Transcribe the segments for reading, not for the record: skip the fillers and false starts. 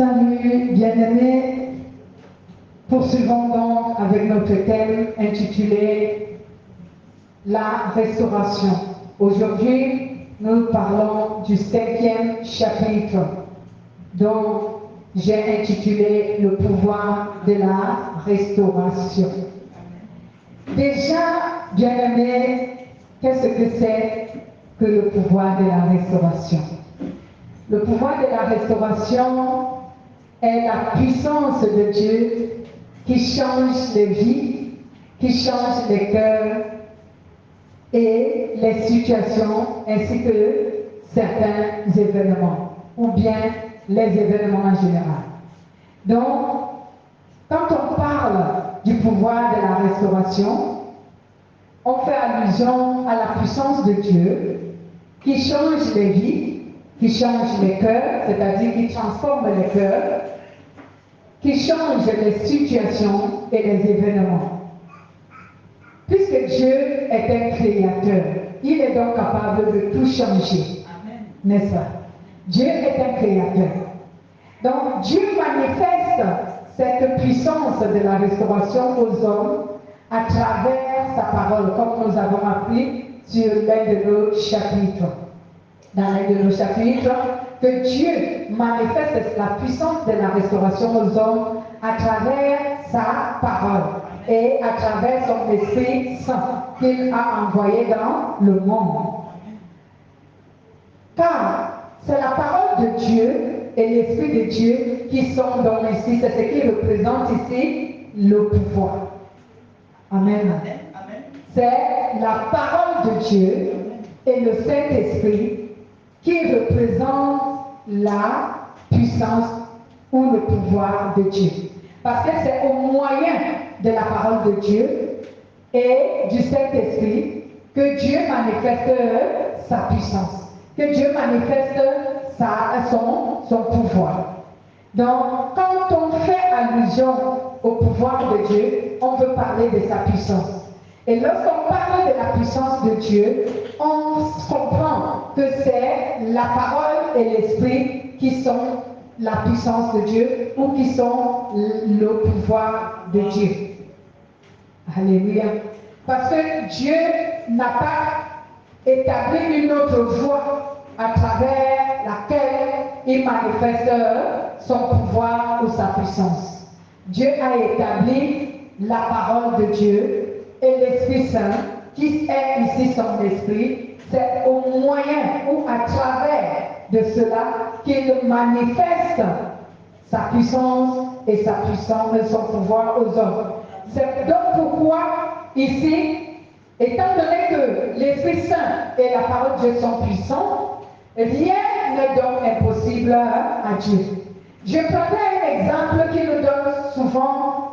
Salut bien-aimés, poursuivons donc avec notre thème intitulé La restauration. Aujourd'hui, nous parlons du 5e chapitre dont j'ai intitulé Le pouvoir de la restauration. Déjà, bien-aimés, qu'est-ce que c'est que le pouvoir de la restauration? Le pouvoir de la restauration est la puissance de Dieu qui change les vies, qui change les cœurs et les situations ainsi que certains événements, ou bien les événements en général. Donc, quand on parle du pouvoir de la restauration, on fait allusion à la puissance de Dieu qui change les vies, qui change les cœurs, c'est-à-dire qui transforme les cœurs, qui change les situations et les événements. Puisque Dieu est un créateur, il est donc capable de tout changer, n'est-ce pas? Dieu est un créateur. Donc Dieu manifeste cette puissance de la restauration aux hommes à travers sa parole, comme nous avons appris sur l'un de nos chapitres. Dans l'un de nos chapitres, que Dieu manifeste la puissance de la restauration aux hommes à travers sa parole et à travers son Esprit Saint qu'il a envoyé dans le monde. Car c'est la parole de Dieu et l'Esprit de Dieu qui sont dans ici, c'est ce qui représente ici le pouvoir. Amen. C'est la parole de Dieu et le Saint-Esprit qui représente la puissance ou le pouvoir de Dieu. Parce que c'est au moyen de la parole de Dieu et du Saint-Esprit que Dieu manifeste sa puissance, que Dieu manifeste son pouvoir. Donc, quand on fait allusion au pouvoir de Dieu, on veut parler de sa puissance. Et lorsqu'on parle de la puissance de Dieu, on comprend que c'est la parole et l'esprit qui sont la puissance de Dieu ou qui sont le pouvoir de Dieu. Alléluia. Parce que Dieu n'a pas établi une autre voie à travers laquelle il manifeste son pouvoir ou sa puissance. Dieu a établi la parole de Dieu et l'Esprit Saint, qui est ici son esprit. C'est au moyen ou à travers de cela qu'il manifeste sa puissance et son pouvoir aux hommes. C'est donc pourquoi ici, étant donné que l'Esprit Saint et la parole de Dieu sont puissants, rien n'est donc impossible à Dieu. Je prendrai un exemple qui nous donne souvent,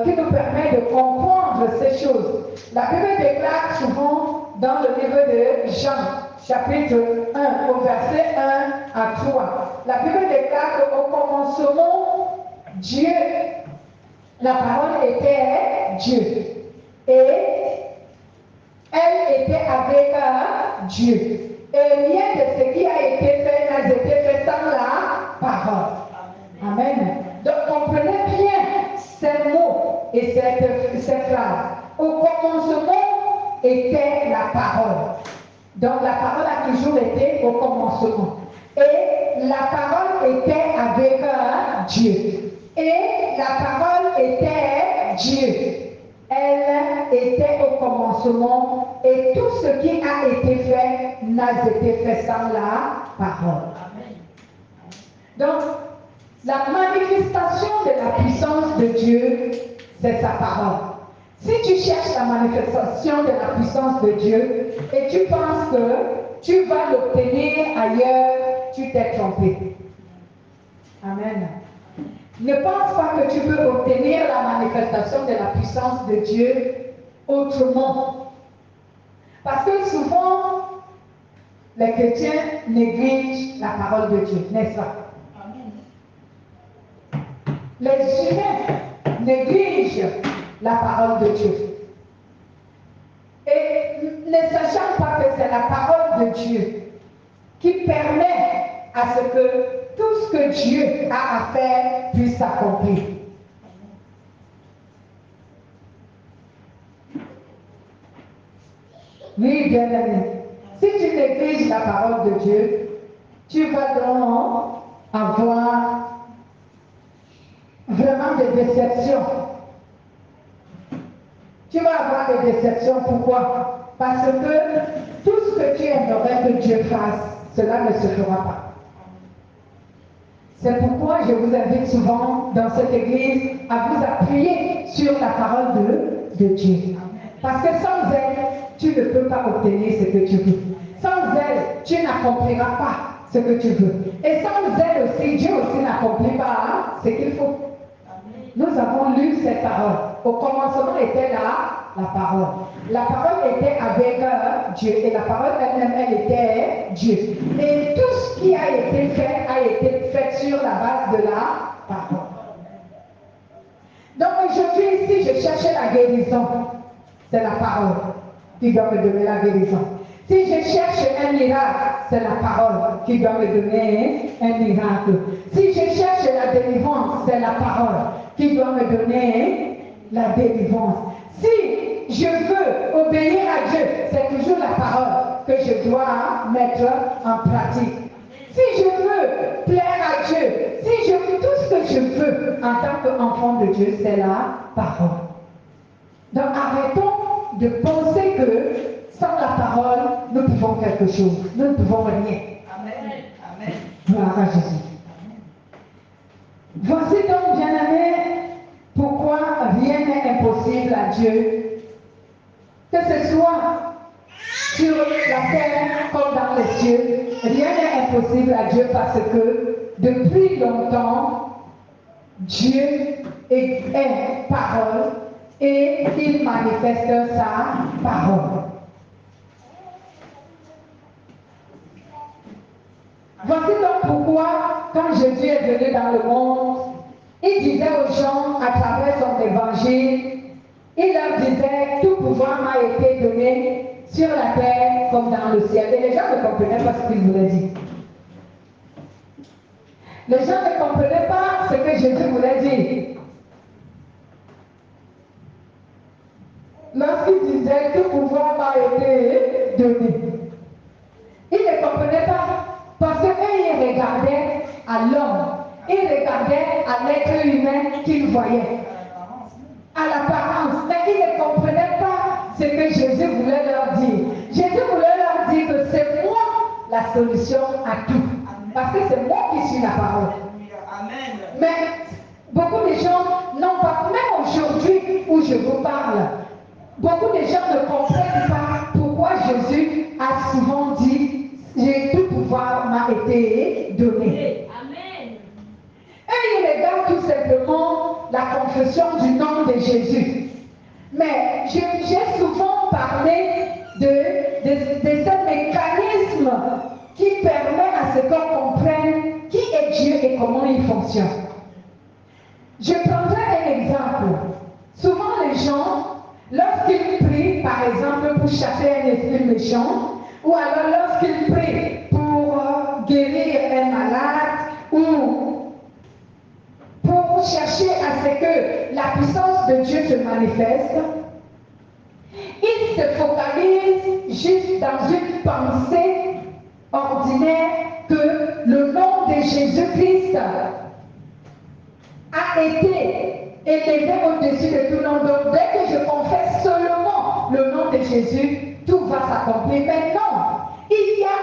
qui nous permet de comprendre ces choses. La Bible déclare souvent dans le livre de Jean, chapitre 1, au verset 1 à 3. La Bible déclare qu'au commencement, Dieu, la parole était Dieu. Et elle était avec Dieu. Et rien de ce qui a été fait n'a été fait sans la parole. Amen. Donc comprenez bien ces mots et ces phrases. Au commencement était la parole. Donc la parole a toujours été au commencement. Et la parole était avec Dieu. Et la parole était Dieu. Elle était au commencement et tout ce qui a été fait n'a été fait sans la parole. Donc, la manifestation de la puissance de Dieu, c'est sa parole. Si tu cherches la manifestation de la puissance de Dieu et tu penses que tu vas l'obtenir ailleurs, tu t'es trompé. Amen. Ne pense pas que tu peux obtenir la manifestation de la puissance de Dieu autrement. Parce que souvent, les chrétiens négligent la parole de Dieu, n'est-ce pas? Les humains négligent la parole de Dieu. Et ne sachant pas que c'est la parole de Dieu qui permet à ce que tout ce que Dieu a à faire puisse s'accomplir. Oui, bien aimé. Si tu négliges la parole de Dieu, tu vas donc avoir vraiment des déceptions. Tu vas avoir des déceptions. Pourquoi? Parce que tout ce que tu aimerais que Dieu fasse, cela ne se fera pas. C'est pourquoi je vous invite souvent dans cette église à vous appuyer sur la parole de Dieu. Parce que sans elle, tu ne peux pas obtenir ce que tu veux. Sans elle, tu n'accompliras pas ce que tu veux. Et sans elle aussi, Dieu aussi n'accomplit pas ce qu'il faut. Nous avons lu cette parole. Au commencement était là la parole. La parole était avec Dieu et la parole elle-même, elle était Dieu. Et tout ce qui a été fait sur la base de la parole. Donc aujourd'hui, si je cherchais la guérison, c'est la parole qui doit me donner la guérison. Si je cherche un miracle, c'est la parole qui doit me donner un miracle. Si je cherche la délivrance, c'est la parole qui doit me donner la délivrance. Si je veux obéir à Dieu, c'est toujours la parole que je dois mettre en pratique. Si je veux plaire à Dieu, si je veux tout ce que je veux en tant qu'enfant de Dieu, c'est la parole. Donc arrêtons de penser que sans la parole, nous pouvons quelque chose. Nous ne pouvons rien. Amen. Amen. Gloire à Jésus. Voici donc, bien-aimés, pourquoi rien n'est impossible à Dieu. Que ce soit sur la terre comme dans les cieux, rien n'est impossible à Dieu parce que depuis longtemps, Dieu est parole et il manifeste sa parole. Voici donc pourquoi, quand Jésus est venu dans le monde, il disait aux gens à travers son évangile, il leur disait, tout pouvoir m'a été donné sur la terre comme dans le ciel. Et les gens ne comprenaient pas ce qu'il voulait dire. Les gens ne comprenaient pas ce que Jésus voulait dire. Lorsqu'il disait, tout pouvoir m'a été donné. Ils ne comprenaient pas. Parce qu'eux, ils regardaient à l'homme. Ils regardaient à l'être humain qu'ils voyaient. À l'apparence. Mais ils ne comprenaient pas ce que Jésus voulait leur dire. Jésus voulait leur dire que c'est moi la solution à tout. Parce que c'est moi qui suis la parole. Amen. Mais beaucoup de gens n'ont pas, même aujourd'hui où je vous parle, beaucoup de gens ne comprennent pas pourquoi Jésus a souvent dit tout pouvoir m'a été donné. Amen. Et il regarde tout simplement la confession du nom de Jésus. Mais j'ai souvent parlé de ce mécanisme qui permet à ce qu'on comprenne qui est Dieu et comment il fonctionne. Je prendrai un exemple. Souvent les gens, lorsqu'ils prient, par exemple, pour chasser un esprit méchant, ou alors lorsqu'ils prient pour guérir un malade, ou pour chercher à ce que la puissance de Dieu se manifeste, ils se focalisent juste dans une pensée ordinaire que le nom de Jésus-Christ a été élevé au-dessus de tout nom. Donc dès que je confesse seulement le nom de Jésus, tout va s'accomplir. Mais non, il y a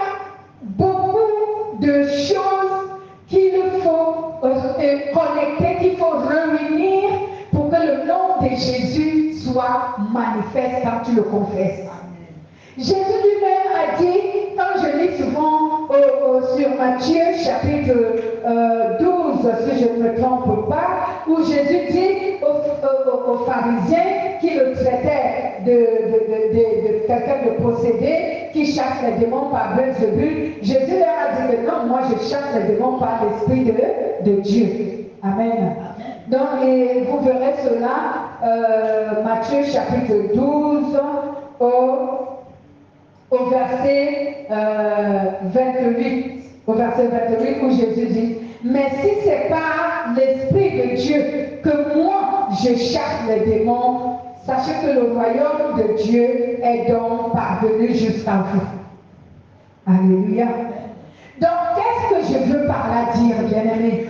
beaucoup de choses qu'il faut connecter, qu'il faut réunir pour que le nom de Jésus soit manifeste quand tu le confesses. Jésus lui-même a dit, quand je lis souvent sur Matthieu chapitre 12, si je ne me trompe pas, où Jésus dit aux pharisiens qui le traitaient de quelqu'un de possédé, qui chasse les démons par Belzébul, Jésus leur a dit que non, moi je chasse les démons par l'Esprit de Dieu. Amen. Donc, et vous verrez cela, Matthieu chapitre 12, au verset 28, où Jésus dit, mais si sachez que le royaume de Dieu est donc parvenu jusqu'à vous. Alléluia. Donc, qu'est-ce que je veux par là dire, bien-aimé?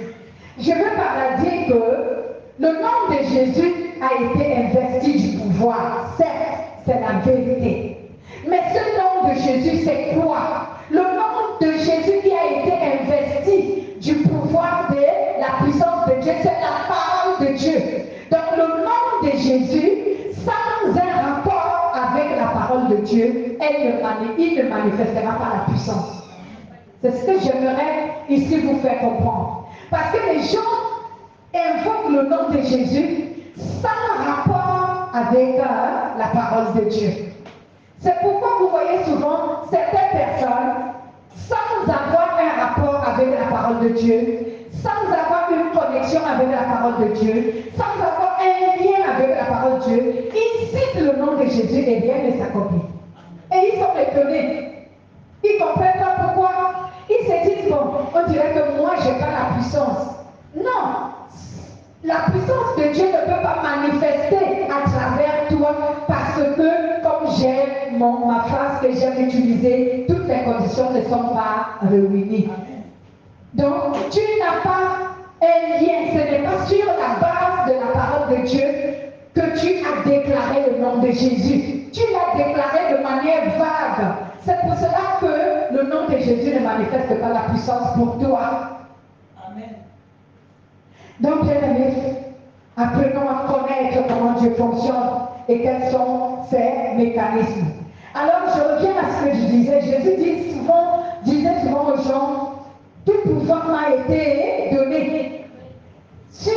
Je veux par là dire que le nom de Jésus a été investi du pouvoir. Certes, c'est la vérité. Mais ce nom de Jésus, c'est quoi? Le nom de Jésus qui a été investi du pouvoir de la puissance de Dieu, c'est la parole de Dieu. Donc, le nom de Jésus, sans un rapport avec la parole de Dieu, il ne manifestera pas la puissance. C'est ce que j'aimerais ici vous faire comprendre. Parce que les gens invoquent le nom de Jésus sans rapport avec la parole de Dieu. C'est pourquoi vous voyez souvent certaines personnes, sans avoir un rapport avec la parole de Dieu, sans avoir une connexion avec la parole de Dieu, sans avoir un lien avec la parole de Dieu, ils citent le nom de Jésus et rien ne s'accomplit. Et ils sont étonnés. Ils ne comprennent pas pourquoi. Ils se disent, bon, on dirait que moi, je n'ai pas la puissance. Non. La puissance de Dieu ne peut pas manifester à travers toi parce que, comme j'ai ma phrase que j'aime utiliser, toutes les conditions ne sont pas réunies. Donc, tu n'as pas un lien. Ce n'est pas sur la base de la parole de Dieu que tu as déclaré le nom de Jésus. Tu l'as déclaré de manière vague. C'est pour cela que le nom de Jésus ne manifeste pas la puissance pour toi. Amen. Donc, bien aimés, apprenons à connaître comment Dieu fonctionne et quels sont ses mécanismes. Alors, je reviens à ce que je disais. Jésus disait souvent aux gens, tout pouvoir m'a été donné sur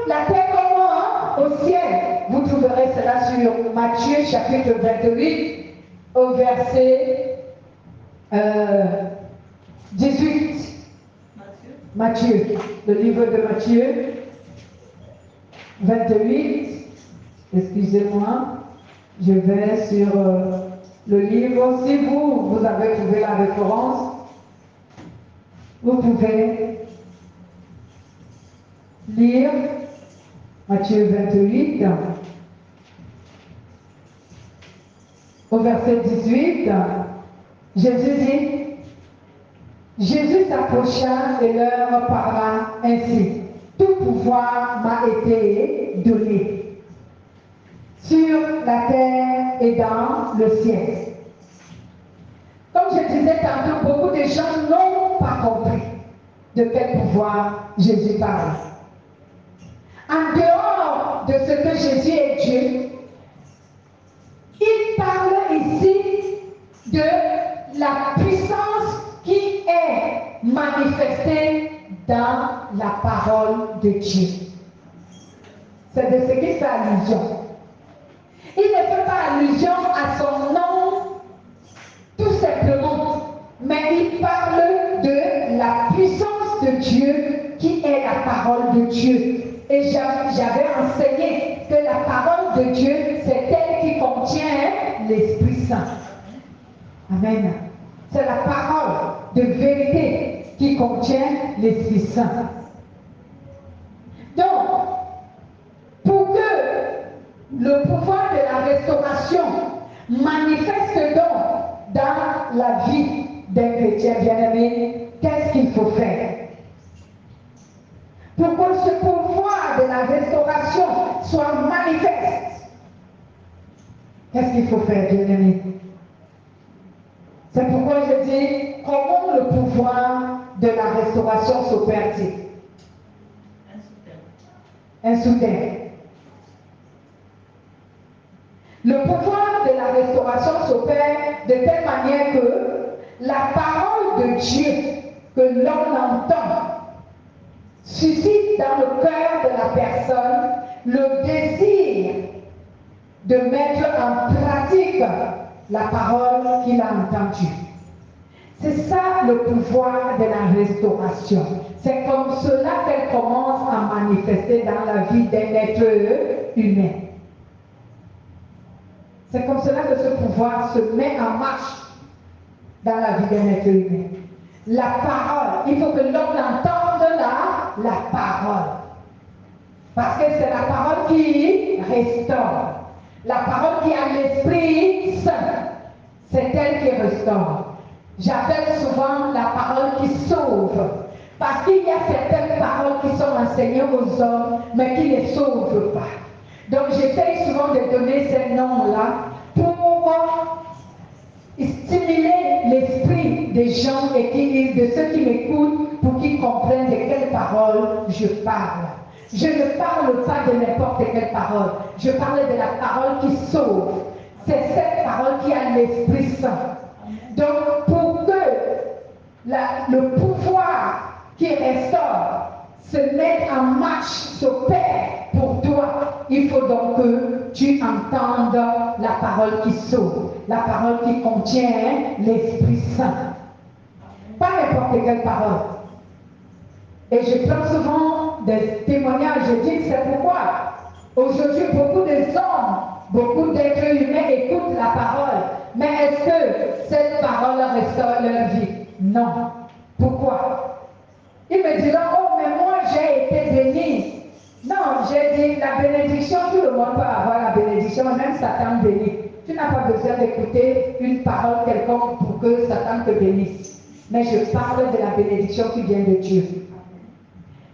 la terre comme au ciel. Vous trouverez cela sur Matthieu chapitre 28 au verset 18. Matthieu, le livre de Matthieu 28. Excusez-moi, je vais sur le livre. Si vous avez trouvé la référence, vous pouvez lire Matthieu 28 au verset 18. Jésus dit, Jésus s'approcha et leur parla ainsi. Tout pouvoir m'a été donné sur la terre et dans le ciel. Comme je disais tantôt, beaucoup de gens n'ont pas compris de quel pouvoir Jésus parle. En dehors de ce que Jésus est Dieu, il parle ici de la puissance qui est manifestée dans la parole de Dieu. C'est de ce qu'il fait allusion. Il ne fait pas allusion à son nom tout simplement, mais il parle de la puissance de Dieu qui est la parole de Dieu. Et j'avais enseigné que la parole de Dieu, c'est elle qui contient l'Esprit Saint. Amen. C'est la parole de vérité qui contient l'Esprit Saint. Donc, pour que le pouvoir de la restauration manifeste donc dans la vie d'un chrétien bien-aimé, qu'est-ce qu'il faut faire? Pour que ce pouvoir de la restauration soit manifeste, qu'est-ce qu'il faut faire, bien-aimé? C'est pourquoi je dis, comment le pouvoir de la restauration s'opère-t-il? Un soutien. Le pouvoir de la restauration s'opère de telle manière que la parole de Dieu que l'on entend suscite dans le cœur de la personne le désir de mettre en pratique la parole qu'il a entendue. C'est ça le pouvoir de la restauration. C'est comme cela qu'elle commence à manifester dans la vie d'un être humain. C'est comme cela que ce pouvoir se met en marche dans la vie d'un être humain. La parole, il faut que l'homme entende la parole. Parce que c'est la parole qui restaure. La parole qui a l'Esprit Saint, c'est elle qui restaure. J'appelle souvent la parole qui sauve. Parce qu'il y a certaines paroles qui sont enseignées aux hommes, mais qui ne les sauvent pas. Donc j'essaye souvent de donner ces noms-là pour stimuler l'esprit des gens et de ceux qui m'écoutent pour qu'ils comprennent de quelle parole je parle. Je ne parle pas de n'importe quelle parole. Je parle de la parole qui sauve. C'est cette parole qui a l'Esprit Saint. Donc, pour que le pouvoir qui restaure se mette en marche, s'opère pour toi, il faut donc que tu entendes la parole qui sauve, la parole qui contient l'Esprit Saint. Pas n'importe quelle parole. Et je prends souvent des témoignages, je dis que c'est pourquoi aujourd'hui beaucoup de hommes, beaucoup d'êtres humains écoutent la parole. Mais est-ce que cette parole restaure leur vie? Non. Pourquoi? Ils me diront, oh mais moi j'ai été béni. Non, j'ai dit la bénédiction, tout le monde peut avoir la bénédiction, même Satan bénit. Tu n'as pas besoin d'écouter une parole quelconque pour que Satan te bénisse. Mais je parle de la bénédiction qui vient de Dieu.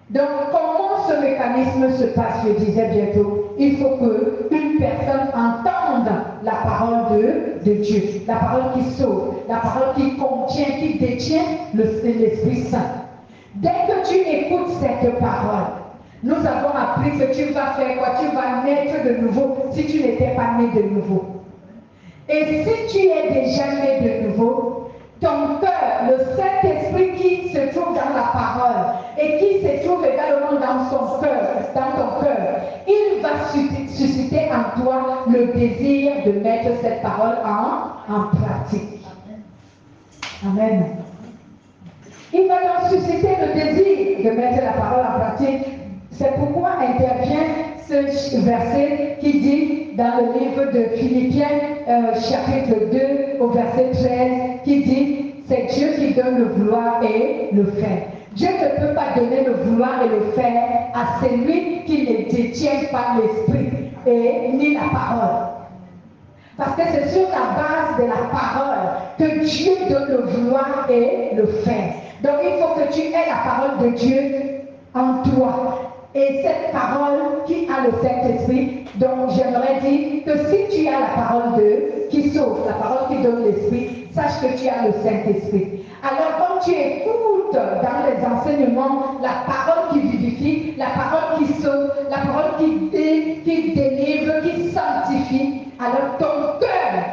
Donc, comment ce mécanisme se passe, je disais bientôt, il faut qu'une personne entende la parole de Dieu, la parole qui sauve, la parole qui contient, qui détient l'Esprit Saint. Dès que tu écoutes cette parole, nous avons appris que tu vas faire quoi? Tu vas naître de nouveau si tu n'étais pas né de nouveau. Et si tu es déjà né de nouveau, ton cœur, le Saint-Esprit qui se trouve dans la parole et qui se trouve également dans son cœur, dans ton cœur, il va susciter en toi le désir de mettre cette parole en pratique. Amen. Il va donc susciter le désir de mettre la parole en pratique. C'est pourquoi intervient ce verset qui dit dans le livre de Philippiens, chapitre 2, au verset 13, qui dit « C'est Dieu qui donne le vouloir et le faire ». Dieu ne peut pas donner le vouloir et le faire à celui qui ne détient pas l'esprit et ni la parole. Parce que c'est sur la base de la parole que Dieu donne le vouloir et le faire. Donc il faut que tu aies la parole de Dieu en toi. Et cette parole qui a le Saint-Esprit, donc j'aimerais dire que si tu as la parole qui sauve, la parole qui donne l'Esprit, sache que tu as le Saint-Esprit. Alors quand tu écoutes dans les enseignements la parole qui vivifie, la parole qui sauve, la parole qui délivre, qui sanctifie, alors ton cœur,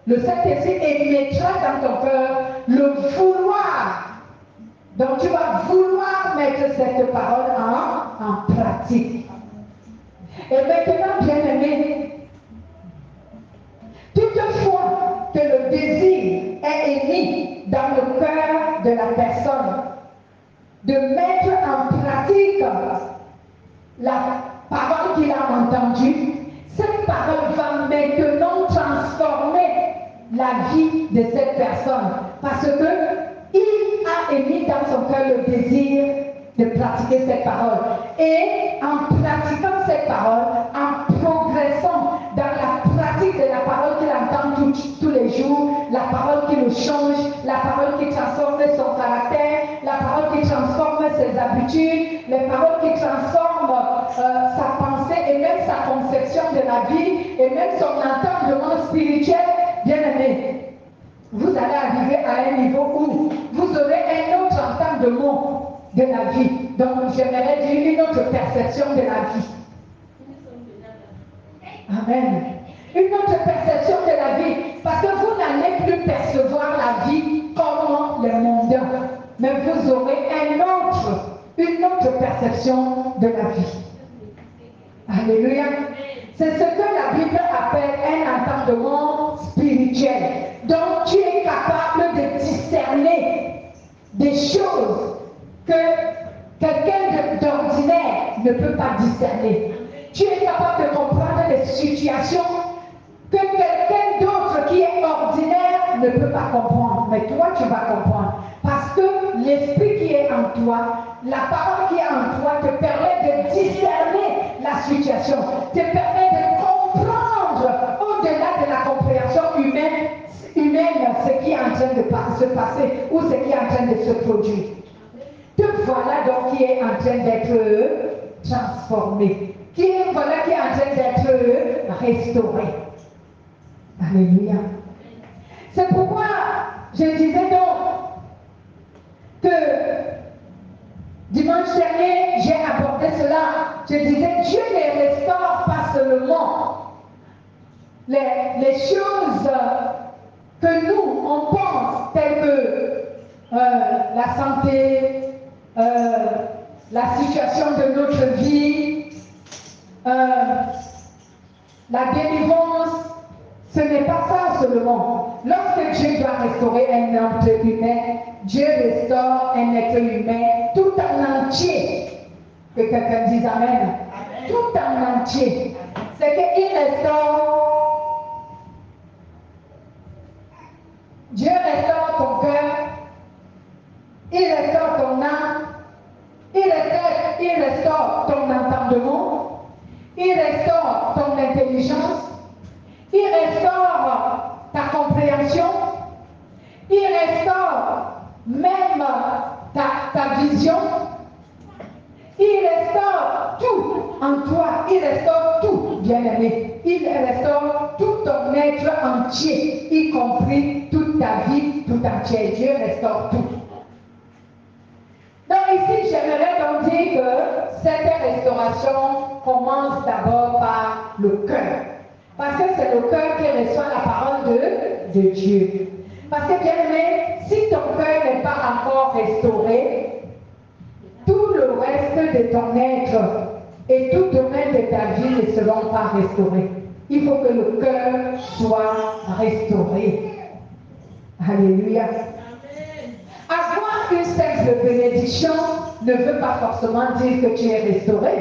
le Saint-Esprit émettra dans ton cœur le vouloir. Donc tu vas vouloir mettre cette parole en pratique. Et maintenant, bien-aimé, toutefois que le désir est émis dans le cœur de la personne de mettre en pratique la parole qu'il a entendue, cette parole va maintenant transformer la vie de cette personne parce que il a émis dans son cœur le désir de pratiquer cette parole. Et en pratiquant cette parole, en progressant dans la pratique de la parole qu'il entend tous les jours, la parole qui le change, la parole qui transforme son caractère, la parole qui transforme ses habitudes, les paroles qui transforment sa pensée et même sa conception de la vie et même son entendement spirituel, bien aimé. Vous allez arriver à un niveau où vous aurez un autre entendement de la vie. Donc, j'aimerais dire une autre perception de la vie. Amen. Une autre perception de la vie. Parce que vous n'allez plus percevoir la vie comme les mondains. Mais vous aurez une autre perception de la vie. Alléluia. C'est ce que la Bible appelle un entendement spirituel. Donc tu es capable de discerner des choses que quelqu'un d'ordinaire ne peut pas discerner. Tu es capable de comprendre des situations que quelqu'un d'autre qui est ordinaire ne peut pas comprendre. Mais toi, tu vas comprendre. Parce que l'esprit qui est en toi, la parole qui est en toi te permet de discerner la situation, te permet de comprendre se passer ou ce qui est en train de se produire. Te voilà donc qui est en train d'être transformé, voilà qui est en train d'être restauré. Alléluia. C'est pourquoi je disais donc que dimanche dernier, j'ai abordé cela. Je disais, Dieu les restaure pas seulement les choses que nous, on pense, telles que la santé, la situation de notre vie, la délivrance. Ce n'est pas ça seulement. Lorsque Dieu doit restaurer un être humain, Dieu restaure un être humain tout en entier. Que quelqu'un dise Amen. Amen. Tout en entier. C'est qu'il restaure. Dieu restaure ton cœur. Il restaure ton âme. Il restaure ton entendement. Il restaure ton intelligence. Il restaure ta compréhension. Il restaure même ta vision. Il restaure tout en toi. Il restaure tout, bien-aimé. Il restaure tout ton être entier, y compris toute ta vie tout entière. Dieu restaure tout. Donc ici, j'aimerais donc dire que cette restauration commence d'abord par le cœur. Parce que c'est le cœur qui reçoit la parole de Dieu. Parce que bien aimé, si ton cœur n'est pas encore restauré, tout le reste de ton être et tout domaine de ta vie ne seront pas restaurés. Il faut que le cœur soit restauré. Alléluia. Avoir une simple bénédiction ne veut pas forcément dire que tu es restauré.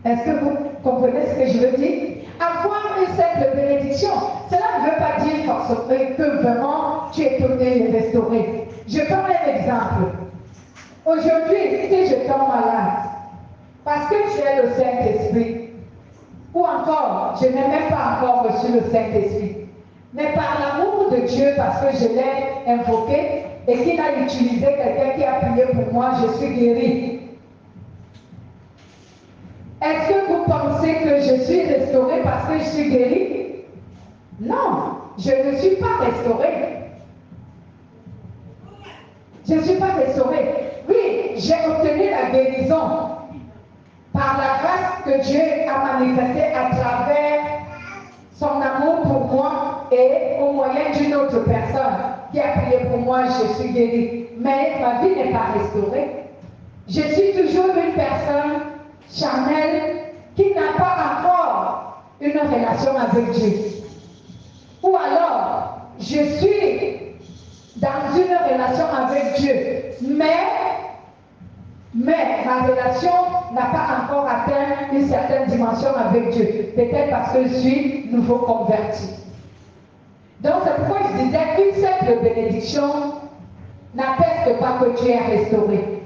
Est-ce que vous comprenez ce que je veux dire? Avoir une simple bénédiction, cela ne veut pas dire forcément que vraiment tu es tourné et restauré. Je prends un exemple. Aujourd'hui, si je tombe malade, parce que tu es le Saint-Esprit, ou encore, je n'ai même pas encore reçu le Saint-Esprit, mais par l'amour de Dieu, parce que je l'ai invoqué et qu'il a utilisé quelqu'un qui a prié pour moi, je suis guéri. Est-ce que vous pensez que je suis restaurée parce que je suis guérie? Non, je ne suis pas restaurée. Je ne suis pas restaurée. Oui, j'ai obtenu la guérison par la grâce que Dieu a manifestée à travers son amour pour moi et au moyen d'une autre personne qui a prié pour moi, je suis guérie. Mais ma vie n'est pas restaurée. Je suis toujours une personne charnelle qui n'a pas encore une relation avec Dieu. Ou alors, je suis dans une relation avec Dieu, mais ma relation n'a pas encore atteint une certaine dimension avec Dieu. Peut-être parce que je suis nouveau converti. Donc c'est pourquoi je disais qu'une simple bénédiction n'atteste pas que tu es restauré.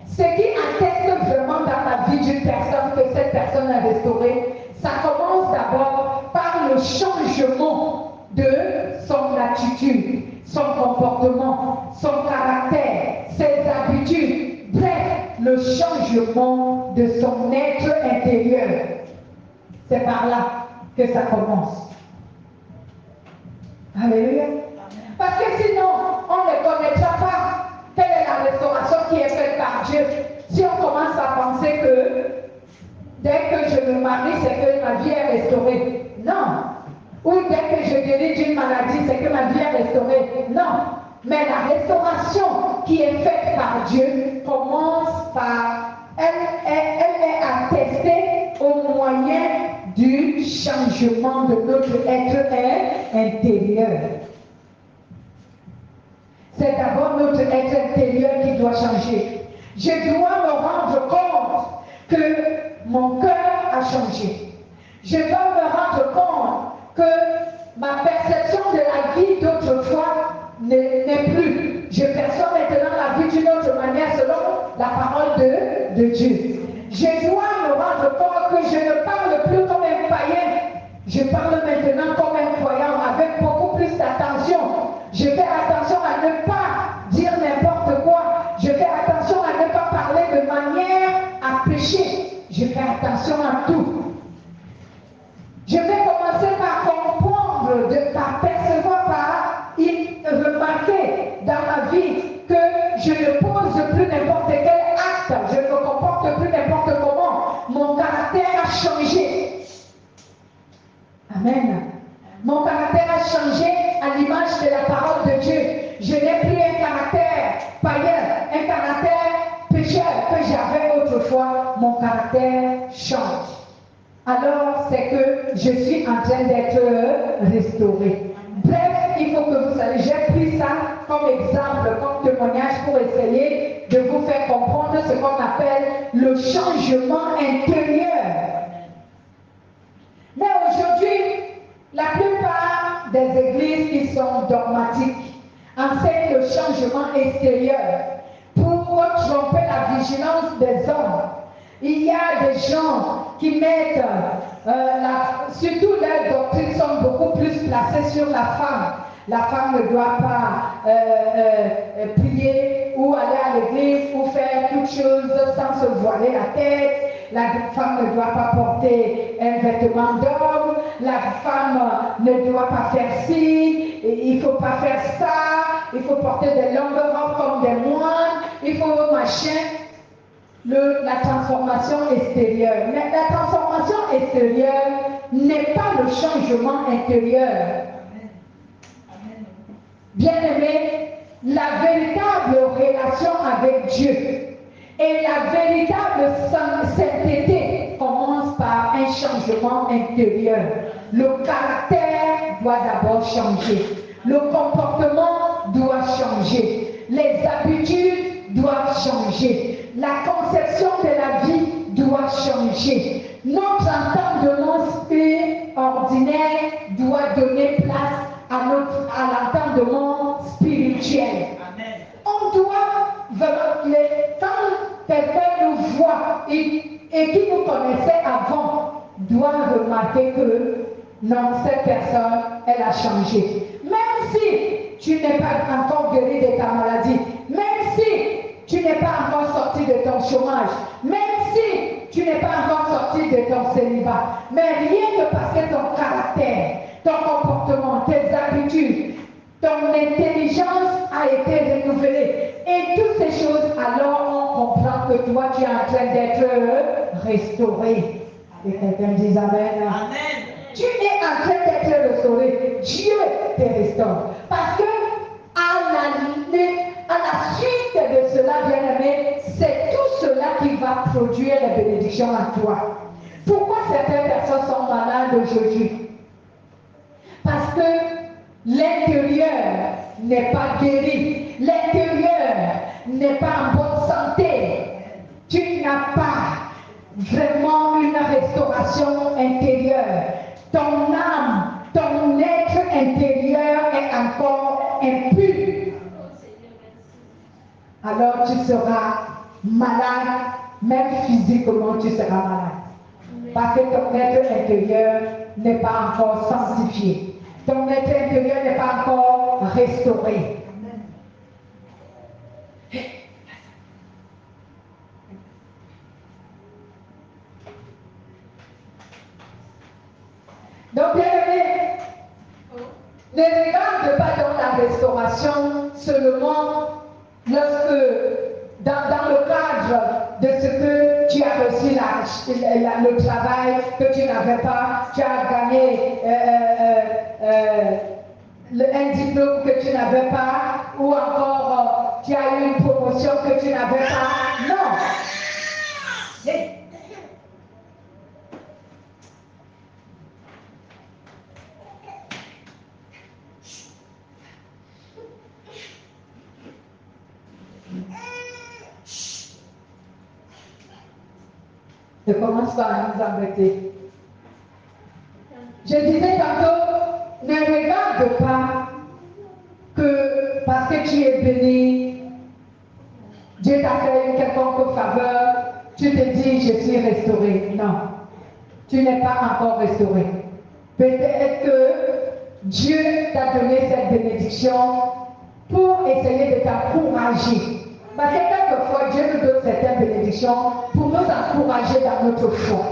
Ce qui atteste vraiment dans la vie d'une personne que cette personne est restaurée, ça commence d'abord par le changement de son attitude, son comportement, son caractère, ses habitudes, bref, le changement de son être intérieur. C'est par là que ça commence. Alléluia. Parce que sinon, on ne connaîtra pas quelle est la restauration qui est faite par Dieu. Si on commence à penser que dès que je me marie, c'est que ma vie est restaurée. Non. Ou dès que je guéris d'une maladie, c'est que ma vie est restaurée. Non. Mais la restauration qui est faite par Dieu commence par, elle est attestée au moyen du changement de notre être intérieur. C'est d'abord notre être intérieur qui doit changer. Je dois me rendre compte que mon cœur a changé. Je dois me rendre compte que ma perception de la vie d'autrefois n'est plus. Je perçois maintenant la vie d'une autre manière selon la parole de Dieu. Je dois me rendre compte que je ne parle plus comme un païen. Je parle maintenant comme un croyant avec beaucoup plus d'attention. Je fais attention à ne pas dire n'importe quoi. Je fais attention à ne pas parler de manière à pécher. Je fais attention à tout. Je vais commencer par comprendre, par percevoir, par remarquer dans ma vie que je ne pose plus n'importe quel acte, je ne me comporte plus n'importe comment. Mon caractère a changé. Amen. Mon caractère a changé à l'image de la parole de Dieu. Je n'ai plus un caractère païen, un caractère pécheur que j'avais autrefois. Mon caractère change. Alors, c'est que je suis en train d'être restauré. Bref, il faut que vous sachiez, j'ai pris ça comme exemple, comme témoignage pour essayer de vous faire comprendre ce qu'on appelle le changement intérieur. Mais aujourd'hui, la plupart des églises qui sont dogmatiques enseignent le changement extérieur pour tromper la vigilance des hommes. Il y a des gens qui mettent, surtout leurs doctrines sont beaucoup plus placées sur la femme. La femme ne doit pas prier ou aller à l'église ou faire toute chose sans se voiler la tête. La femme ne doit pas porter un vêtement d'homme. La femme ne doit pas faire ci. Il ne faut pas faire ça. Il faut porter des longues robes comme des moines. Il faut machin. La transformation extérieure. Mais la transformation extérieure n'est pas le changement intérieur. Bien-aimé, la véritable relation avec Dieu et la véritable sainteté commence par un changement intérieur. Le caractère doit d'abord changer. Le comportement doit changer. Les habitudes doivent changer. La conception de la vie doit changer. Notre entendement ordinaire doit donner place à l'entendement spirituel. Amen. On doit vraiment, quand quelqu'un nous voit et qui nous connaissait avant, doit remarquer que non, cette personne, elle a changé. Même si tu n'es pas encore guéri de ta maladie, même si tu n'es pas encore sorti de ton chômage, même si tu n'es pas encore sorti de ton célibat, mais rien que parce que ton caractère, ton comportement, tes habitudes, ton intelligence a été renouvelée. Et toutes ces choses, alors on comprend que toi, tu es en train d'être restauré. Et quelqu'un dit Amen. Amen. Tu es en train d'être restauré. Dieu te restaure. Parce que à la suite de cela, bien-aimé, c'est tout cela qui va produire la bénédiction en toi. Pourquoi certaines personnes sont malades aujourd'hui? Parce que l'intérieur n'est pas guéri. L'intérieur n'est pas en bonne santé. Tu n'as pas vraiment une restauration intérieure. Ton âme, ton être intérieur est encore impur. Alors tu seras malade, même physiquement tu seras malade. Parce que ton être intérieur n'est pas encore sanctifié. Ton être intérieur n'est pas encore restauré. Donc, bien aimé, ne regarde pas dans la restauration seulement lorsque, dans le cadre de ce que tu as reçu le travail que tu n'avais pas, tu as gagné un diplôme que tu n'avais pas, ou encore tu as eu une promotion que tu n'avais pas. Non! Ne commence pas à nous embêter. Je disais tantôt, ne regarde pas que parce que tu es béni, Dieu t'a fait une quelconque faveur, tu te dis je suis restauré. Non, tu n'es pas encore restauré. Peut-être que Dieu t'a donné cette bénédiction pour essayer de t'encourager. Parce que quelquefois, Dieu nous donne certaines bénédictions pour nous encourager dans notre foi.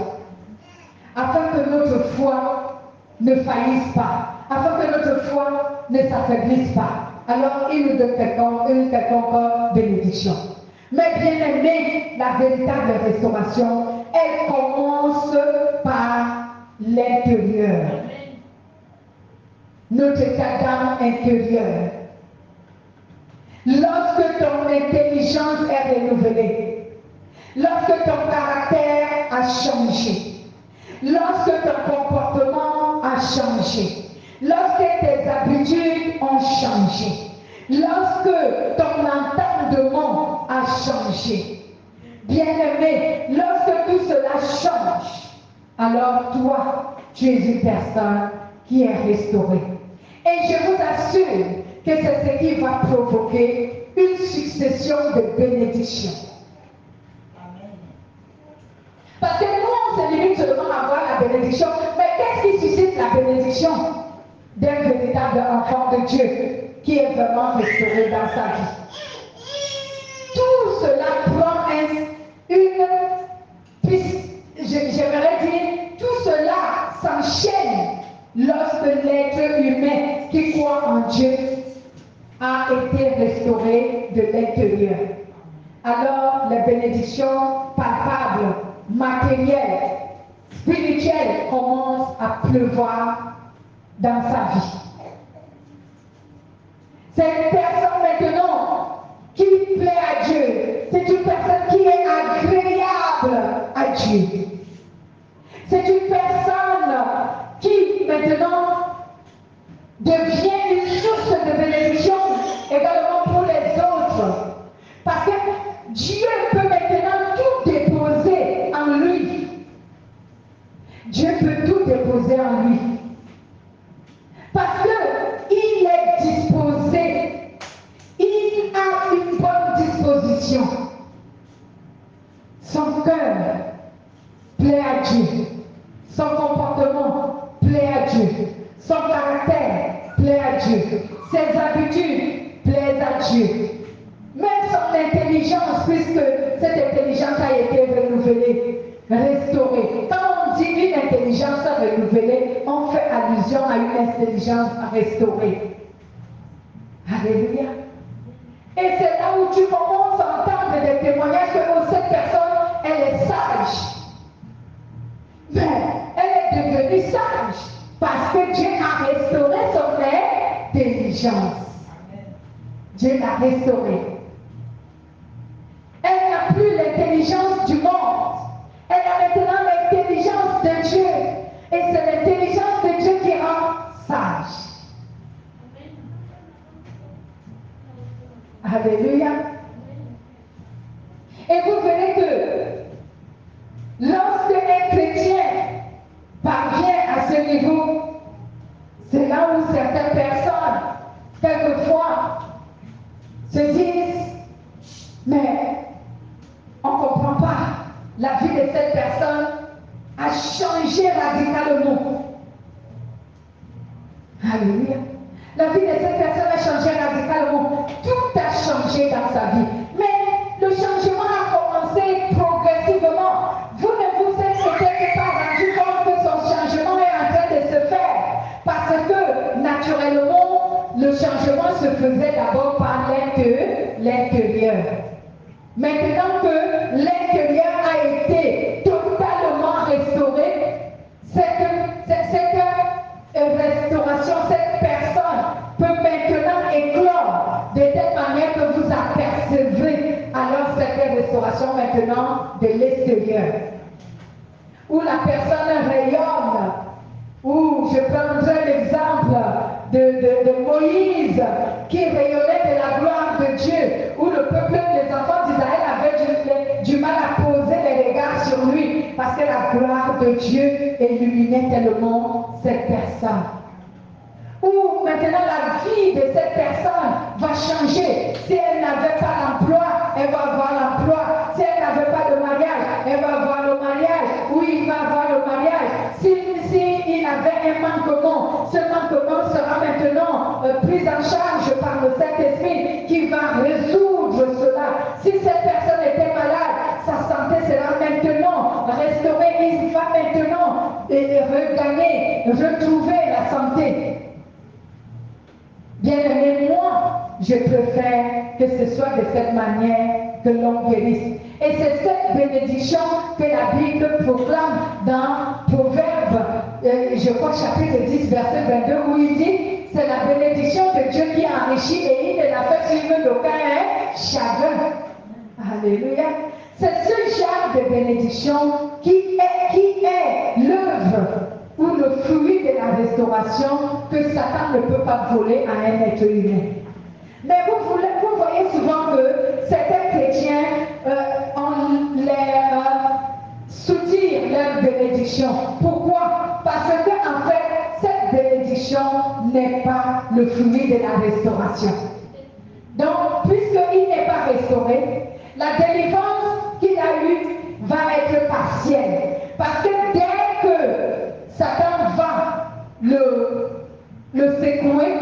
Afin que notre foi ne faillisse pas. Afin que notre foi ne s'affaiblisse pas. Alors, il nous donne une quelconque bénédiction. Mais bien aimé, la véritable restauration, elle commence par l'intérieur. Notre état d'âme intérieur. Lorsque ton intelligence est renouvelée, lorsque ton caractère a changé, lorsque ton comportement a changé, lorsque tes habitudes ont changé, lorsque ton entendement a changé, bien-aimé, lorsque tout cela change, alors toi, tu es une personne qui est restaurée. Et je vous assure que c'est ce qui va provoquer une succession de bénédictions. Amen. Parce que nous, on se limite seulement à avoir la bénédiction. Mais qu'est-ce qui suscite la bénédiction d'un véritable enfant de Dieu qui est vraiment restauré dans sa vie? Tout cela prend une piste. J'aimerais dire, tout cela s'enchaîne lorsque l'être humain qui croit en Dieu a été restauré de l'intérieur. Alors, les bénédictions palpables, matérielles, spirituelles commencent à pleuvoir dans sa vie. C'est une personne maintenant qui plaît à Dieu. C'est une personne qui est agréable à Dieu. C'est une personne qui maintenant devient une source de bénédiction également pour les autres. Parce que Dieu peut maintenant tout déposer en lui. Dieu peut tout déposer en lui. Parce qu'il est disposé. Il a une bonne disposition. Son cœur plaît à Dieu. Son comportement plaît à Dieu. Son caractère plaît à Dieu. Ses habitudes plaisent à Dieu. Même son intelligence, puisque cette intelligence a été renouvelée, restaurée. Quand on dit une intelligence renouvelée, on fait allusion à une intelligence restaurée. Alléluia. Et c'est là où tu commences à entendre des témoignages que cette personne, elle est sage. Mais elle est devenue sage parce que Dieu a restauré son intelligence. Dieu l'a restaurée. Elle n'a plus l'intelligence du monde. Elle a maintenant l'intelligence de Dieu. Et c'est l'intelligence de Dieu qui rend sage. Alléluia. Et vous verrez que lorsque un chrétien parvient à ce niveau, c'est là où certaines personnes, quelquefois, se disent, mais on ne comprend pas, la vie de cette personne a changé radicalement. Alléluia. La vie de cette personne a changé radicalement. Tout a changé dans sa vie. Mais le changement a commencé progressivement. Vous ne vous êtes peut-être pas rendu compte que son changement est en train de se faire. Parce que, naturellement, le changement se faisait d'abord par l'intérieur. Maintenant que l'intérieur a été totalement restauré, cette restauration, cette personne peut maintenant éclore de telle manière que vous apercevrez alors cette restauration maintenant de l'extérieur. Où la personne rayonne, où je prendrai l'exemple de Moïse qui rayonnait de la gloire de Dieu, où le peuple, les enfants d'Israël avaient du mal à poser les regards sur lui parce que la gloire de Dieu illuminait tellement cette personne. Où maintenant la vie de cette personne va changer. Si elle n'avait pas l'emploi, elle va avoir l'emploi. Si elle n'avait pas de mariage, elle va avoir le mariage. Oui, il va avoir le mariage. Si il avait un manquement, ce manquement sera retrouver la santé. Bien aimé, moi, je préfère que ce soit de cette manière que l'on guérisse. Et c'est cette bénédiction que la Bible proclame dans Proverbes, je crois chapitre 10, verset 22, où il dit, c'est la bénédiction de Dieu qui enrichit et il ne la fait suivre d'aucun chagrin. Alléluia. C'est ce genre de bénédiction qui est l'œuvre ou le fruit de la restauration que Satan ne peut pas voler à un être humain. Mais vous voyez souvent que certains chrétiens soutirent leur bénédiction. Pourquoi? Parce que en fait, cette bénédiction n'est pas le fruit de la restauration. Donc, puisqu'il n'est pas restauré, la délivrance qu'il a eue va être partielle. Parce que dès que Satan va le secouer,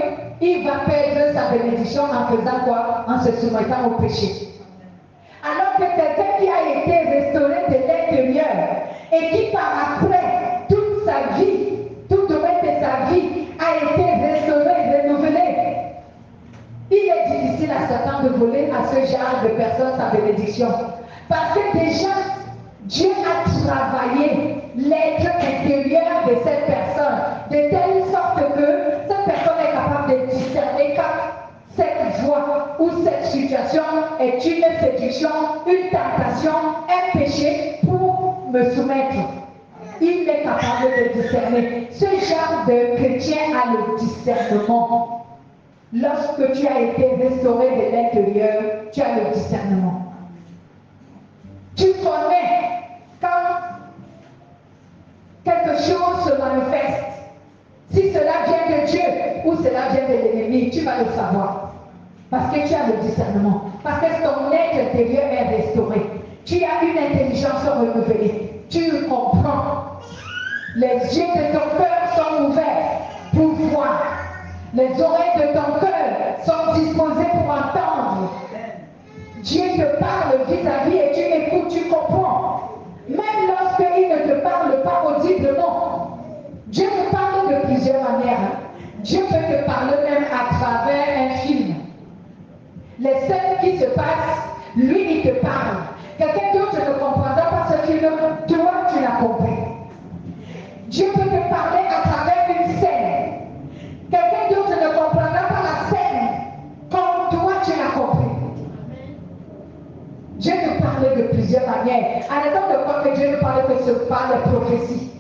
il va perdre sa bénédiction en faisant quoi? En se soumettant au péché. Alors que quelqu'un qui a été restauré de l'intérieur et qui par après, toute sa vie, tout domaine de sa vie a été restauré, renouvelé, il est difficile à Satan de voler à ce genre de personnes sa bénédiction. Parce que déjà, Dieu a travaillé l'être intérieur de cette personne de telle sorte que cette personne est capable de discerner quand cette voie ou cette situation est une séduction, une tentation, un péché pour me soumettre. Il est capable de discerner. Ce genre de chrétien a le discernement. Lorsque tu as été restauré de l'intérieur, tu as le discernement. Tu connais quand quelque chose se manifeste. Si cela vient de Dieu ou cela vient de l'ennemi, tu vas le savoir. Parce que tu as le discernement. Parce que ton être intérieur est restauré. Tu as une intelligence renouvelée. Tu comprends. Les yeux de ton cœur sont ouverts pour voir. Les oreilles de ton cœur sont disposées pour entendre. Dieu te parle vis-à-vis et tu écoutes, tu comprends. Même lorsqu'il ne te parle pas audiblement, Dieu te parle de plusieurs manières. Dieu peut te parler même à travers un film. Les scènes qui se passent, lui, il te parle. Quelqu'un d'autre ne comprendra pas ce film, toi, tu l'as compris. Dieu peut te parler à travers une scène. Quelqu'un d'autre ne comprendra pas la scène comme toi, tu l'as compris. Dieu nous parle de plusieurs manières. Arrêtons de croire que Dieu nous parle que ce par les prophéties.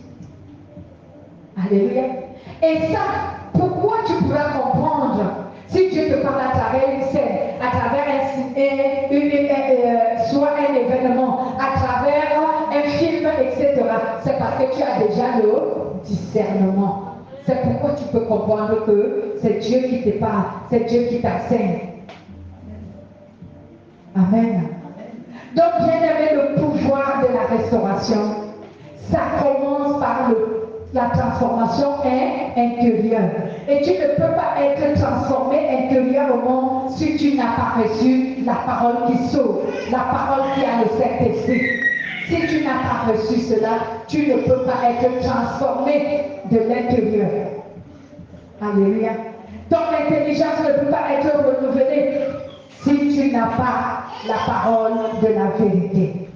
Alléluia. Et ça, pourquoi tu pourras comprendre si Dieu te parle à travers une scène, à travers soit un événement, à travers un film, etc. C'est parce que tu as déjà le discernement. C'est pourquoi tu peux comprendre que c'est Dieu qui te parle, c'est Dieu qui t'enseigne. Amen. Donc, bien aimé, le pouvoir de la restauration, ça commence par la transformation intérieure. Et tu ne peux pas être transformé intérieurement si tu n'as pas reçu la parole qui sauve, la parole qui a le Saint-Esprit. Si tu n'as pas reçu cela, tu ne peux pas être transformé de l'intérieur. Alléluia. Ton intelligence ne peut pas être renouvelée si tu n'as pas la parole de la vérité.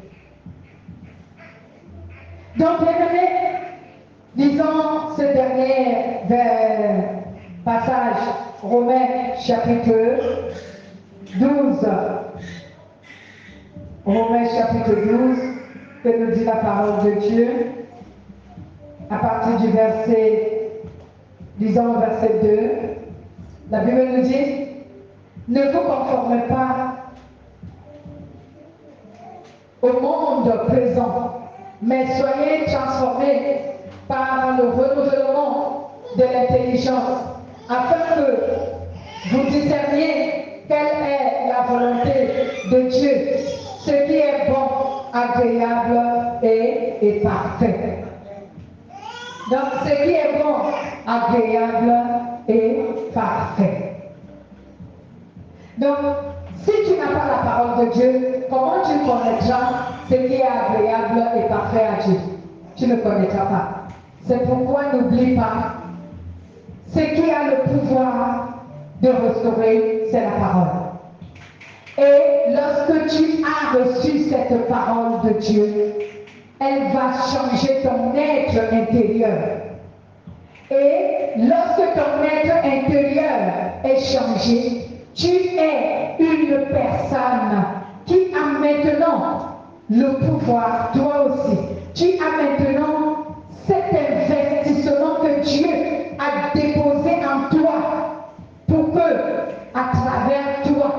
Donc, bien aimé, lisons ce dernier passage, Romains chapitre 12. Romains chapitre 12, que nous dit la parole de Dieu, à partir du verset, disons le verset 2, la Bible nous dit, ne vous conformez pas au monde présent, mais soyez transformés par le renouvellement de l'intelligence, afin que vous discerniez quelle est la volonté de Dieu, ce qui est bon, agréable et parfait. Donc, ce qui est bon, agréable et parfait. Donc, si tu n'as pas la parole de Dieu, comment tu connaîtras ce qui est agréable et parfait à Dieu? Tu ne connaîtras pas. C'est pourquoi n'oublie pas, ce qui a le pouvoir de restaurer, c'est la parole. Et lorsque tu as reçu cette parole de Dieu, elle va changer ton être intérieur. Et lorsque ton être intérieur est changé, tu es une personne qui a maintenant le pouvoir, toi aussi. Tu as maintenant cet investissement que Dieu a déposé en toi pour que, à travers toi,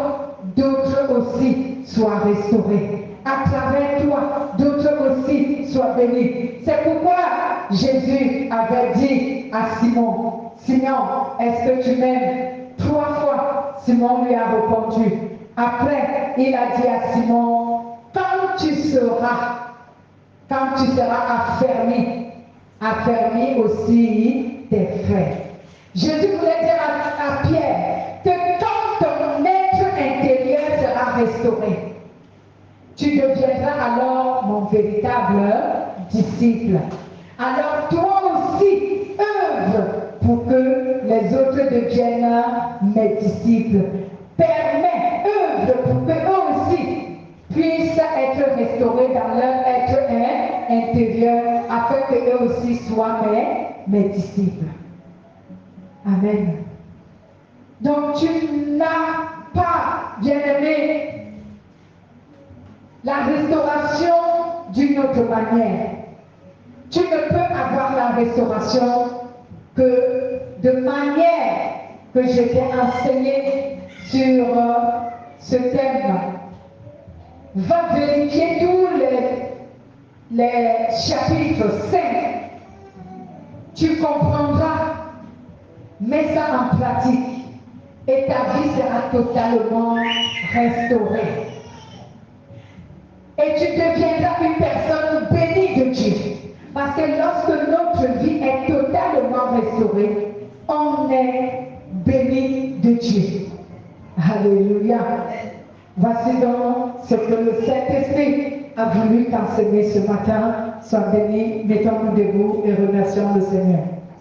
d'autres aussi soient restaurés. À travers toi, d'autres aussi soient bénis. C'est pourquoi Jésus avait dit à Simon, Simon, est-ce que tu m'aimes? 3 fois, Simon lui a répondu. Après, il a dit à Simon, quand tu seras affermi aussi tes frères. Jésus voulait dire à Pierre que quand ton être intérieur sera restauré, tu deviendras alors mon véritable disciple. Alors toi aussi, œuvre pour que les autres deviennent mes disciples. Permets, œuvre pour que eux aussi puissent être restaurés dans leur être intérieur afin que eux aussi soient mes disciples. Amen. Donc tu n'as pas, bien-aimé, la restauration d'une autre manière. Tu ne peux avoir la restauration que de manière que je t'ai enseigné sur ce thème. Va vérifier tous les chapitres 5. Tu comprendras, mets ça en pratique et ta vie sera totalement restaurée. Et tu deviendras une personne bénie de Dieu. Parce que lorsque notre vie est totalement restaurée, on est béni de Dieu. Alléluia. Voici donc ce que le Saint-Esprit a voulu t'enseigner ce matin. Sois béni, mettons-nous debout et remercions le Seigneur.